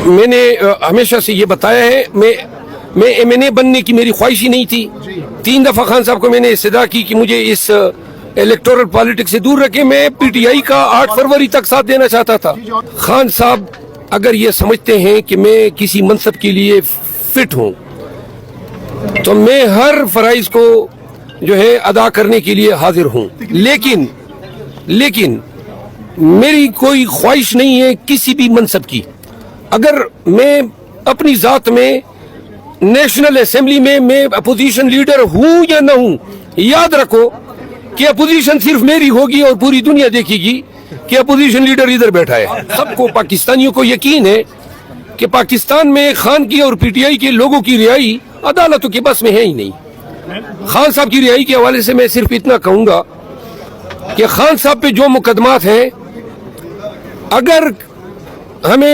میں نے ہمیشہ سے یہ بتایا ہے، میں MNA بننے کی میری خواہش ہی نہیں تھی. 3 دفعہ خان صاحب کو میں نے استدعا کی کہ مجھے اس الیکٹورل پالیٹکس سے دور رکھے. میں PTI کا 8 فروری تک ساتھ دینا چاہتا تھا. خان صاحب اگر یہ سمجھتے ہیں کہ میں کسی منصب کے لیے فٹ ہوں تو میں ہر فرائض کو جو ہے ادا کرنے کے لیے حاضر ہوں، لیکن میری کوئی خواہش نہیں ہے کسی بھی منصب کی. اگر میں اپنی ذات میں نیشنل اسمبلی میں اپوزیشن لیڈر ہوں یا نہ ہوں، یاد رکھو کہ اپوزیشن صرف میری ہوگی اور پوری دنیا دیکھے گی کہ اپوزیشن لیڈر ادھر بیٹھا ہے. سب کو پاکستانیوں کو یقین ہے کہ پاکستان میں خان کی اور PTI کے لوگوں کی رہائی عدالتوں کے بس میں ہے ہی نہیں. خان صاحب کی رہائی کے حوالے سے میں صرف اتنا کہوں گا کہ خان صاحب پہ جو مقدمات ہیں، اگر ہمیں